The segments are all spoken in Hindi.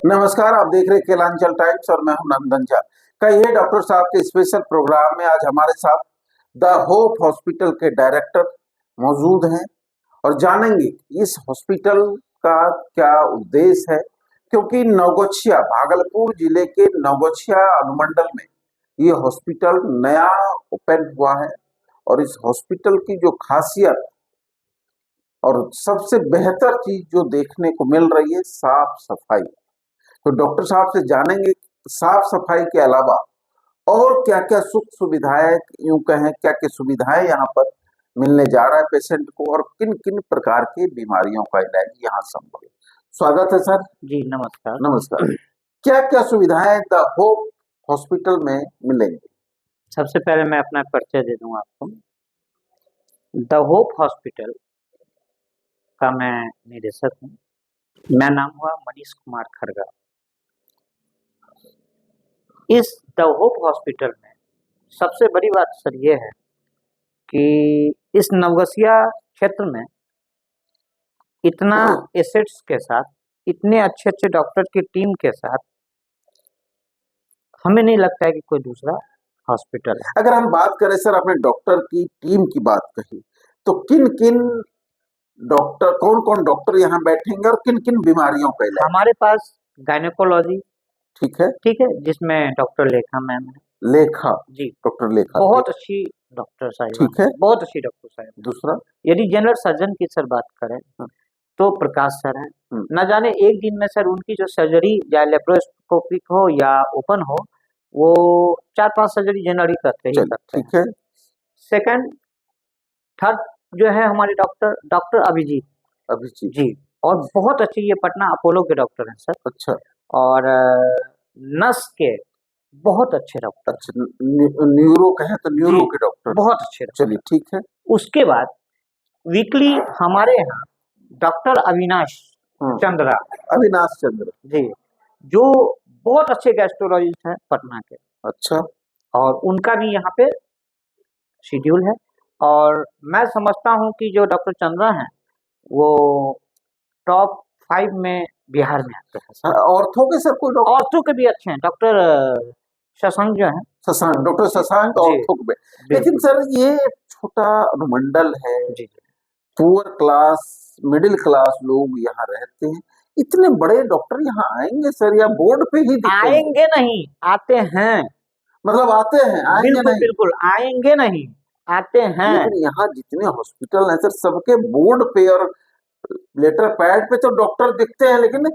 नमस्कार, आप देख रहे हैं केलांचल टाइम्स और मैं हूं नंदन झा। कहिए डॉक्टर साहब के स्पेशल प्रोग्राम में आज हमारे साथ द होप हॉस्पिटल के डायरेक्टर मौजूद हैं और जानेंगे इस हॉस्पिटल का क्या उद्देश्य है, क्योंकि नवगछिया भागलपुर जिले के नवगछिया अनुमंडल में ये हॉस्पिटल नया ओपन हुआ है और इस हॉस्पिटल की जो खासियत और सबसे बेहतर चीज जो देखने को मिल रही है, साफ सफाई। तो डॉक्टर साहब से जानेंगे साफ सफाई के अलावा और क्या क्या सुख सुविधाएं, यूं कहें क्या क्या सुविधाएं यहाँ पर मिलने जा रहा है पेशेंट को और किन किन प्रकार की बीमारियों का इलाज यहाँ संभव है। स्वागत है सर। जी नमस्कार। नमस्कार। क्या क्या सुविधाएं द होप हॉस्पिटल में मिलेंगी? सबसे पहले मैं अपना परिचय दे दूं आपको। द होप हॉस्पिटल का मैं निदेशक हूँ। मेरा नाम हुआ मनीष कुमार खरगा। इस द होप हॉस्पिटल में सबसे बड़ी बात सर ये है कि इस नवगछिया क्षेत्र में इतना एसेट्स के साथ, इतने अच्छे अच्छे डॉक्टर की टीम के साथ हमें नहीं लगता है कि कोई दूसरा हॉस्पिटल है। अगर हम बात करें सर, अपने डॉक्टर की टीम की बात कही तो किन किन डॉक्टर, कौन कौन डॉक्टर यहाँ बैठेंगे और किन किन बीमारियों का इलाज? हमारे पास गायनेकोलॉजी, ठीक है, जिसमें डॉक्टर लेखा मैम है। लेखा जी, डॉक्टर लेखा बहुत अच्छी डॉक्टर साहब। ठीक है, बहुत अच्छी डॉक्टर साहब। दूसरा, यदि जनरल सर्जन की सर बात करें तो प्रकाश सर हैं। न जाने एक दिन में सर उनकी जो सर्जरी या लेप्रोस्कोपिक हो या ओपन हो, वो 4-5 सर्जरी जनरली करते ही करते हैं। ठीक है। सेकंड, थर्ड जो है हमारे डॉक्टर अभिजीत जी, और बहुत अच्छी, ये पटना अपोलो के डॉक्टर हैं सर। अच्छा। और नस के बहुत अच्छे डॉक्टर। अच्छा, न्यूरो कहे तो न्यूरो के डॉक्टर बहुत अच्छे। चलिए ठीक है। उसके बाद वीकली हमारे यहाँ डॉक्टर अविनाश चंद्रा जी, जो बहुत अच्छे गैस्ट्रोलॉजिस्ट हैं पटना के। अच्छा। और उनका भी यहाँ पे शेड्यूल है। और मैं समझता हूँ कि जो डॉक्टर चंद्रा हैं वो टॉप 5 में बिहार में आते हैं। ऑर्थो के सर कोई डॉक्टर? ऑर्थो के भी अच्छे हैं, डॉक्टर शशांक जो है, डॉक्टर शशांक ऑर्थो में। लेकिन सर ये छोटा अनुमंडल है, पुअर क्लास, मिडिल क्लास लोग यहाँ रहते हैं, इतने बड़े डॉक्टर यहाँ आएंगे सर या बोर्ड पे ही आएंगे? नहीं, आते हैं। मतलब आते हैं, आएंगे बिल्कुल, नहीं? बिल्कुल आएंगे नहीं, आते हैं। लेकिन यहाँ जितने हॉस्पिटल हैं सर, सबके बोर्ड पे और लेटर पैड पे तो डॉक्टर दिखते हैं, लेकिन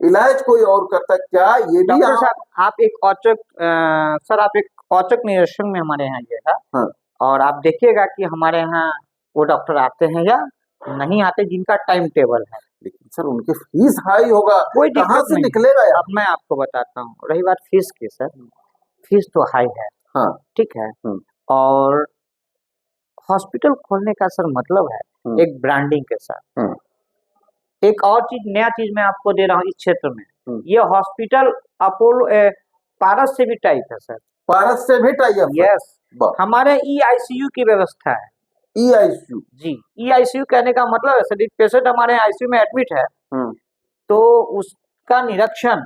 इलाज कोई और करता है। क्या ये भी आप एक औचक निरीक्षण में हमारे यहाँ ये है। और आप देखिएगा कि हमारे यहाँ वो डॉक्टर आते हैं या नहीं आते जिनका टाइम टेबल है। लेकिन सर उनके फीस हाई होगा, कोई कहाँ से निकलेगा? अब मैं आपको बताता हूँ। रही बात फीस की सर, फीस तो हाई है। हाँ, ठीक है। और हॉस्पिटल खोलने का सर मतलब है एक ब्रांडिंग के साथ। एक और चीज, नया चीज मैं आपको दे रहा हूँ इस क्षेत्र में, ये हॉस्पिटल अपोलो पारस से भी टाइप है सर। पारस से भी टाइप? यस, हमारे EICU की व्यवस्था है। EICU जी, EICU कहने का मतलब है सर, पेशेंट हमारे ICU में एडमिट है तो उसका निरीक्षण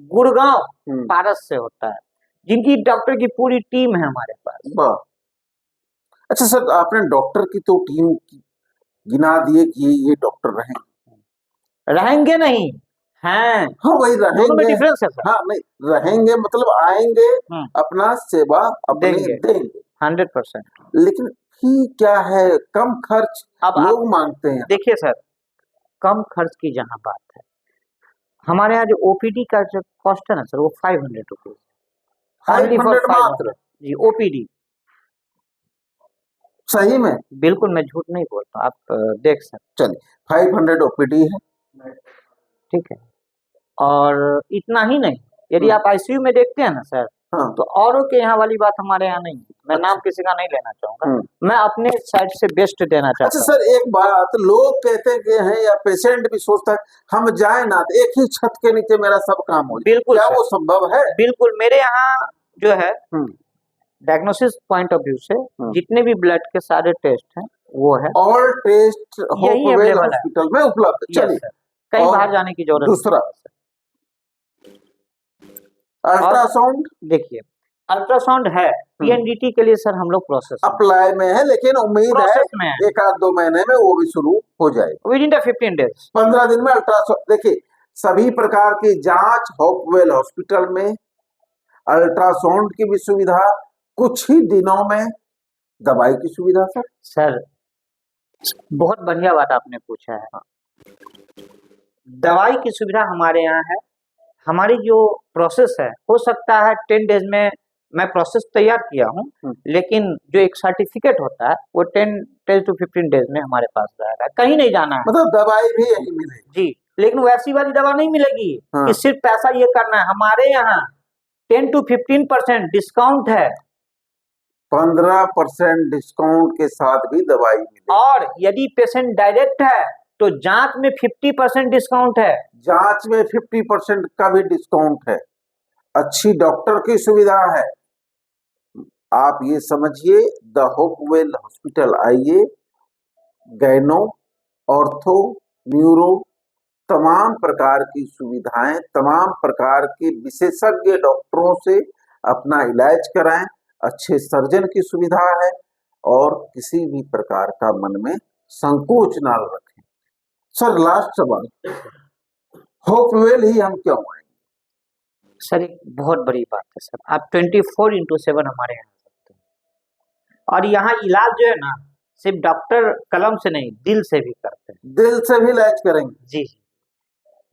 गुड़गांव पारस से होता है, जिनकी डॉक्टर की पूरी टीम है हमारे पास। अच्छा सर, आपने डॉक्टर की तो टीम गिना दिए कि ये डॉक्टर रहेंगे नहीं हैं। हाँ, वही रहेंगे। दोनों में डिफरेंस है सर। हाँ, नहीं रहेंगे मतलब आएंगे, अपना सेवा अपने देंगे 100%। लेकिन फी क्या है? कम खर्च अब लोग मांगते हैं। देखिए सर, कम खर्च की जहाँ बात है, हमारे यहाँ जो OPD का जो कॉस्ट है ना सर, वो 500 रुपीज, 500 मात्र जी। OPD सही में? बिल्कुल, मैं झूठ नहीं बोलता, आप देख सकते। चलिए, 500 OPD है, ठीक है। और इतना ही नहीं, यदि आप ICU में देखते हैं ना सर, तो औरों के यहाँ वाली बात हमारे यहाँ नहीं। मैं नाम किसी का नहीं लेना चाहूंगा, मैं अपने साइड से बेस्ट देना चाहता हूँ। अच्छा सर, एक बात, लोग कहते हैं या पेशेंट भी सोचता है हम जाए ना, एक ही छत के नीचे मेरा सब काम हो। बिल्कुल, क्या वो संभव है? बिल्कुल। मेरे यहाँ जो है डायग्नोसिस पॉइंट ऑफ व्यू से जितने भी ब्लड के सारे टेस्ट हैं वो है, ऑल टेस्ट हॉस्पिटल में उपलब्ध। चलिए, कहीं बाहर जाने की जरूरत। दूसरा, अल्ट्रासाउंड देखिए अल्ट्रासाउंड है पीएनडीटी के लिए सर हम लोग प्रोसेस अप्लाई में है, लेकिन उम्मीद है एक आध 2 महीने में वो भी शुरू हो जाएगा विद इन द 15 डेज 15 दिन में अल्ट्रासाउंड। देखिए सभी प्रकार की जांच होपवेल हॉस्पिटल में, अल्ट्रासाउंड की भी सुविधा, कुछ ही दिनों में दवाई की सुविधा। सर बहुत बढ़िया बात आपने पूछा है। दवाई की सुविधा हमारे यहाँ है। हमारी जो प्रोसेस है, हो सकता है 10 डेज में मैं प्रोसेस तैयार किया हूँ, लेकिन जो एक सर्टिफिकेट होता है वो 10 to 15 डेज में हमारे पास रहेगा। कहीं नहीं जाना है, मतलब दवाई भी यही मिलेगी जी, लेकिन वैसी वाली दवा नहीं मिलेगी कि सिर्फ पैसा ये करना है। हमारे यहाँ 10 to 15% डिस्काउंट है, 15% डिस्काउंट के साथ भी दवाई मिलेगी। और यदि पेशेंट डायरेक्ट है तो जांच में 50% डिस्काउंट है। जांच में 50% का भी डिस्काउंट है। अच्छी डॉक्टर की सुविधा है। आप ये समझिए, द होपवेल हॉस्पिटल आइए, गैनो, ऑर्थो, न्यूरो, तमाम प्रकार की सुविधाएं, तमाम प्रकार के विशेषज्ञ डॉक्टरों से अपना इलाज कराएं। अच्छे सर्जन की सुविधा है, और किसी भी प्रकार का मन में संकोच ना रखें। सर लास्ट सवाल, होपवेल ही हम क्यों आएंगे? सर एक बहुत बड़ी बात है सर, आप 24/7 हमारे यहाँ सकते हैं, और यहाँ इलाज जो है ना सिर्फ डॉक्टर कलम से नहीं, दिल से भी करते हैं। दिल से भी इलाज करेंगे? जी,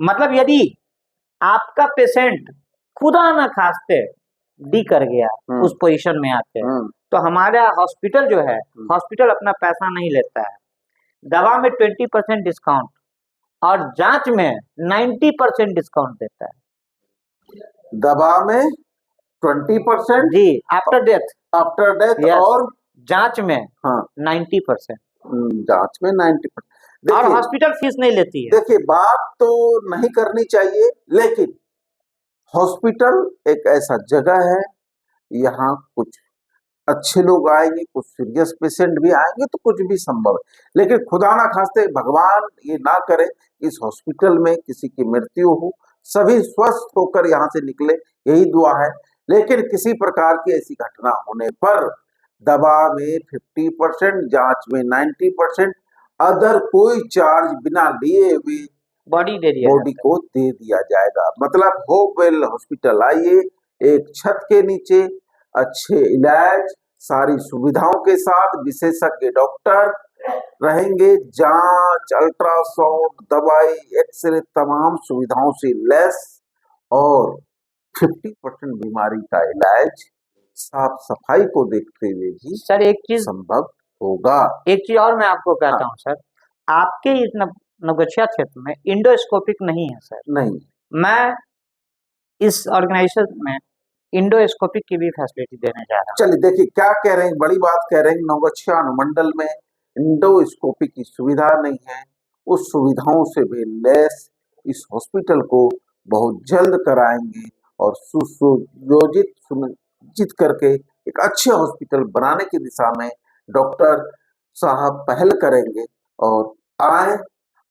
मतलब यदि आपका पेशेंट खुदा ना खास्ते डी कर गया, उस पोजीशन में आते हैं, तो हमारा हॉस्पिटल जो है, हॉस्पिटल अपना पैसा नहीं लेता है। दवा में 20% डिस्काउंट और जांच में 90% डिस्काउंट देता है। दवा में 20% जी, आफ्टर डेथ yes. और जांच में 90%, जांच में 90%, और हॉस्पिटल फीस नहीं लेती है। देखिए बात तो नहीं करनी चाहिए, लेकिन हॉस्पिटल एक ऐसा जगह है, यहाँ कुछ अच्छे लोग आएंगे, कुछ सीरियस पेशेंट भी आएंगे, तो कुछ भी संभव है। लेकिन खुदा ना खास्ते, भगवान ये ना करे इस हॉस्पिटल में किसी की मृत्यु हो, सभी स्वस्थ होकर यहाँ से निकले, यही दुआ है। लेकिन किसी प्रकार की ऐसी घटना होने पर दवा में 50%, जांच में 90%, अदर कोई चार्ज बिना लिए हुए बॉडी को दे दिया जाएगा। मतलब होपवेल हॉस्पिटल आइए, एक छत के नीचे अच्छे इलाज, सारी सुविधाओं के साथ, विशेषज्ञ डॉक्टर रहेंगे, जांच, अल्ट्रासाउंड, दवाई, एक्सरे, तमाम सुविधाओं से लेस, और 50% बीमारी का इलाज साफ सफाई को देखते हुए भी सर एक चीज संभव होगा। एक चीज और मैं आपको कहता हूँ सर, आपके इस नवगछिया क्षेत्र में इंडोस्कोपिक नहीं है सर। नहीं, मैं इस ऑर्गेनाइजेशन में इंडोस्कोपिक की भी फैसिलिटी देने जा रहा हूँ। चलिए देखिए क्या कह रहे हैं, बड़ी बात कह रहे हैं। नवगछिया अनुमंडल में इंडोस्कोपिक की सुविधा नहीं है, उस सुविधाओं से भी लेस इस हॉस्पिटल को बहुत जल्द कराएंगे, और सुनियोजित करके एक अच्छे हॉस्पिटल बनाने की दिशा में डॉक्टर साहब पहल करेंगे, और आए,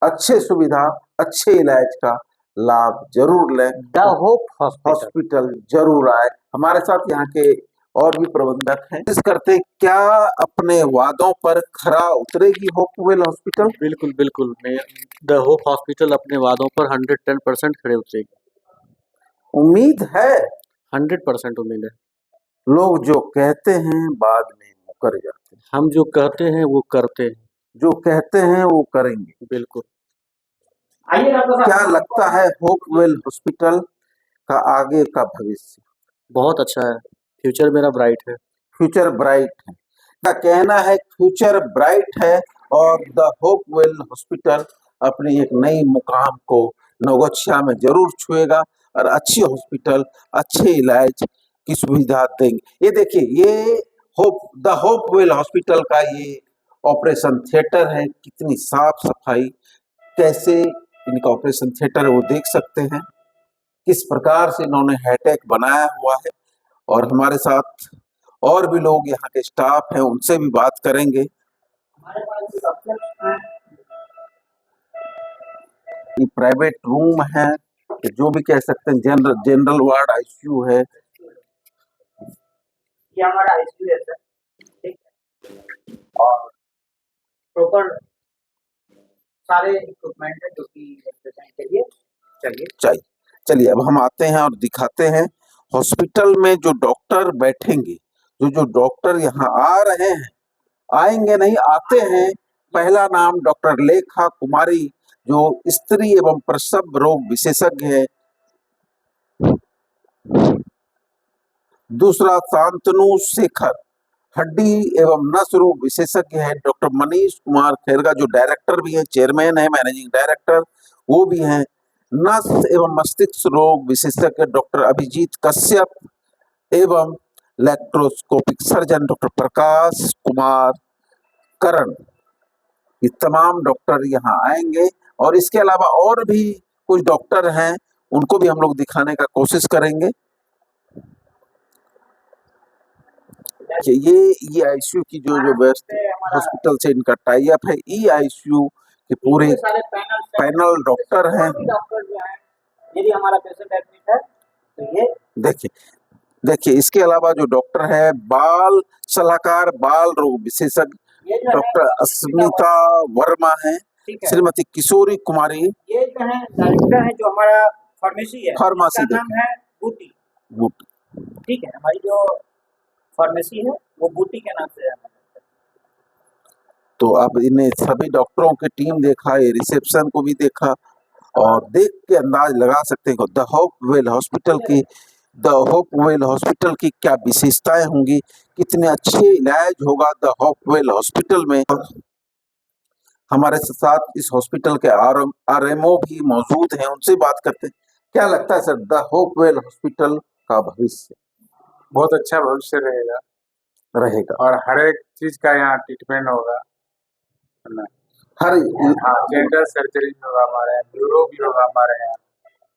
अच्छे सुविधा, अच्छे इलाज का लाभ जरूर लें। द होप हॉस्पिटल जरूर आए। हमारे साथ यहाँ के और भी प्रबंधक हैं, इस करते क्या अपने वादों पर खरा उतरेगी होपवेल हॉस्पिटल? बिल्कुल बिल्कुल, द होप हॉस्पिटल अपने वादों पर 110% खड़े उतरेगी। उम्मीद है, 100% उम्मीद है। लोग जो कहते हैं बाद में मुकर जाते हैं, हम जो कहते हैं वो करते हैं, जो कहते हैं वो करेंगे। बिल्कुल। क्या लगता है होपवेल हॉस्पिटल का आगे का भविष्य? बहुत अच्छा है, फ्यूचर मेरा ब्राइट है। फ्यूचर ब्राइट है का कहना है, फ्यूचर ब्राइट है, और द होपवेल हॉस्पिटल अपनी एक नई मुकाम को नवगछिया में जरूर छुएगा, और अच्छी हॉस्पिटल, अच्छे इलाज की सुविधा देंगे। ये देखिए, ये द होपवेल हॉस्पिटल का ये ऑपरेशन थिएटर है, कितनी साफ सफाई, कैसे इनका ऑपरेशन थिएटर है वो देख सकते हैं, किस प्रकार से इन्होंने हाईटेक बनाया हुआ है। और हमारे साथ और भी लोग यहाँ के स्टाफ हैं, उनसे भी बात करेंगे। ये प्राइवेट रूम है, जो भी कह सकते हैं, जनरल वार्ड आईसीयू है। ये हमारा आईसीयू है सर, ठीक है, और प्रॉपर सारे इक्विपमेंट है जो कि पेशेंट के लिए चाहिए। चलिए अब हम आते हैं और दिखाते हैं हॉस्पिटल में जो डॉक्टर बैठेंगे, जो डॉक्टर यहाँ आ रहे हैं, आएंगे नहीं, आते हैं। पहला नाम डॉक्टर लेखा कुमारी, जो स्त्री एवं प्रसव रोग विशेषज्ञ है। दूसरा शांतनु शेखर, हड्डी एवं नस रोग विशेषज्ञ है। डॉक्टर मनीष कुमार खेरगा, जो डायरेक्टर भी है, चेयरमैन है, मैनेजिंग डायरेक्टर वो भी हैं। नस एवं मस्तिष्क रोग विशेषज्ञ डॉक्टर अभिजीत कश्यप एवं laparoscopic surgeon doctor Prakash Kumar करण। ये तमाम डॉक्टर यहाँ आएंगे और इसके अलावा और भी कुछ डॉक्टर हैं, उनको भी हम लोग दिखाने का कोशिश करेंगे। ये आईसीयू की जो व्यवस्था हॉस्पिटल से इनका टाई अप है। ई आईसीयू के पूरे पैनल डॉक्टर हैं। यदि हमारा पेशेंट एडमिट है तो ये देखिए इसके अलावा जो डॉक्टर है, बाल सलाहकार, बाल रोग विशेषज्ञ डॉक्टर अस्मिता वर्मा है। श्रीमती किशोरी कुमारी, ये जो है डायरेक्टर है, जो हमारा फार्मेसी है, फार्मेसी का नाम है बूटी। ठीक है, हमारी जो फार्मेसी है वो बूटी के नाम से जाना जाता है। तो अब इन्हें सभी डॉक्टरों की टीम देखा, ये रिसेप्शन को भी देखा और देख के अंदाज लगा सकते हैं द होपवेल हॉस्पिटल की क्या विशेषताएं होंगी, कितने अच्छे इलाज होगा द होपवेल हॉस्पिटल में। हमारे साथ इस हॉस्पिटल के आरएमओ भी मौजूद हैं, उनसे बात करते हैं। क्या लगता है सर, द होपवेल हॉस्पिटल का भविष्य? बहुत अच्छा भविष्य रहेगा और हर एक चीज का यहाँ ट्रीटमेंट होगा। जनरल सर्जरी भी होगा हमारे यहाँ, न्यूरो भी होगा हमारे यहाँ।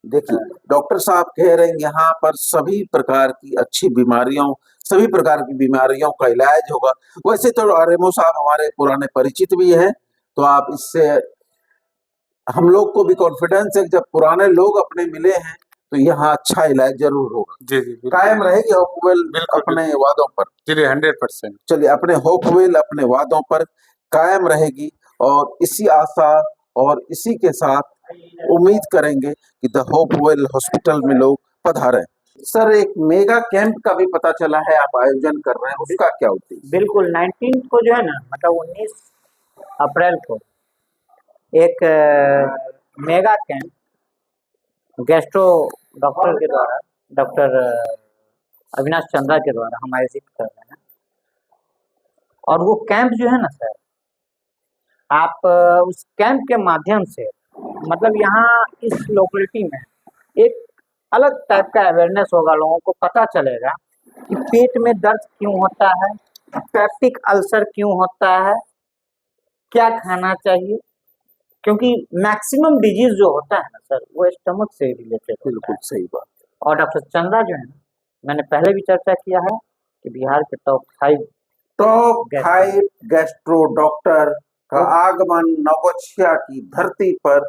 देखिए डॉक्टर साहब कह रहे हैं यहाँ पर सभी प्रकार की अच्छी बीमारियों, सभी प्रकार की बीमारियों का इलाज होगा। वैसे तो आरएमओ साहब हमारे पुराने परिचित भी हैं, तो आप इससे हम लोग को भी कॉन्फिडेंस है कि जब पुराने लोग अपने मिले हैं तो यहाँ अच्छा इलाज जरूर होगा। जी कायम रहेगी होपवेल अपने वादों पर? जी 100%। चलिए अपने होपवेल अपने वादों पर कायम रहेगी और इसी आशा और इसी के साथ उम्मीद करेंगे कि द होपवेल हॉस्पिटल में लोग पधारें। सर एक मेगा कैंप का भी पता चला है आप आयोजन कर रहे हैं, उसका क्या उद्देश्य? बिल्कुल 19 को जो है ना, मतलब 19 अप्रैल को एक मेगा कैंप गैस्ट्रो डॉक्टर के द्वारा, डॉक्टर अविनाश चंद्रा के द्वारा हम आयोजित कर रहे हैं। और वो कैंप जो है ना सर, आप उस कैंप के माध्यम से मतलब यहाँ इस लोकेलिटी में एक अलग टाइप का अवेयरनेस होगा, लोगों को पता चलेगा कि पेट में दर्द क्यों होता है, पेप्टिक अल्सर क्यों होता है, क्या खाना चाहिए, क्योंकि मैक्सिमम डिजीज जो होता है ना सर वो स्टमक से रिलेटेड। बिल्कुल सही बात। और डॉक्टर चंद्रा जो है ना, मैंने पहले भी चर्चा किया है कि बिहार के टॉप 5 गैस्ट्रो डॉक्टर का आगमन नवगछिया की धरती पर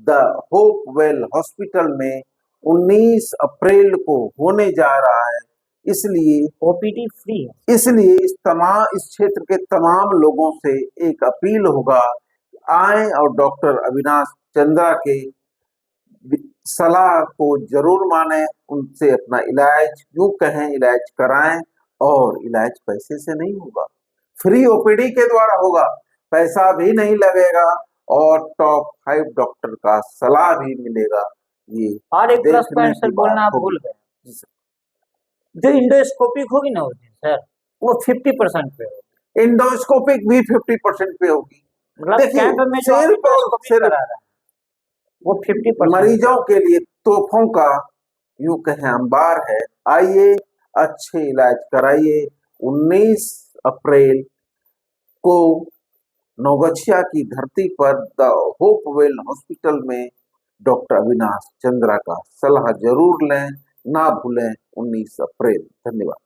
द होपवेल हॉस्पिटल में 19 अप्रैल को होने जा रहा है। इसलिए ओपीडी फ्री है। इसलिए इस क्षेत्र के तमाम लोगों से एक अपील होगा, आए और डॉक्टर अविनाश चंद्रा के सलाह को जरूर माने, उनसे अपना इलाज यूं कहें इलाज कराएं। और इलाज पैसे से नहीं होगा, फ्री ओपीडी के द्वारा होगा, पैसा भी नहीं लगेगा और टॉप 5 डॉक्टर का सलाह भी मिलेगा। ये और एक प्लस पॉइंट सर बोलना आप भूल गए, जो इंडोस्कोपिक होगी ना उस दिन सर वो 50% पे होगी, इंडोस्कोपिक भी 50% पे होगी। देखिए वो 50% मरीजों के लिए तोहफों का यूं कहें अंबार है। आइए अच्छे इलाज कराइए। 19 अप्रैल को नवगछिया की धरती पर द होपवेल हॉस्पिटल में डॉक्टर अविनाश चंद्रा का सलाह जरूर लें, ना भूलें। 19 अप्रैल। धन्यवाद।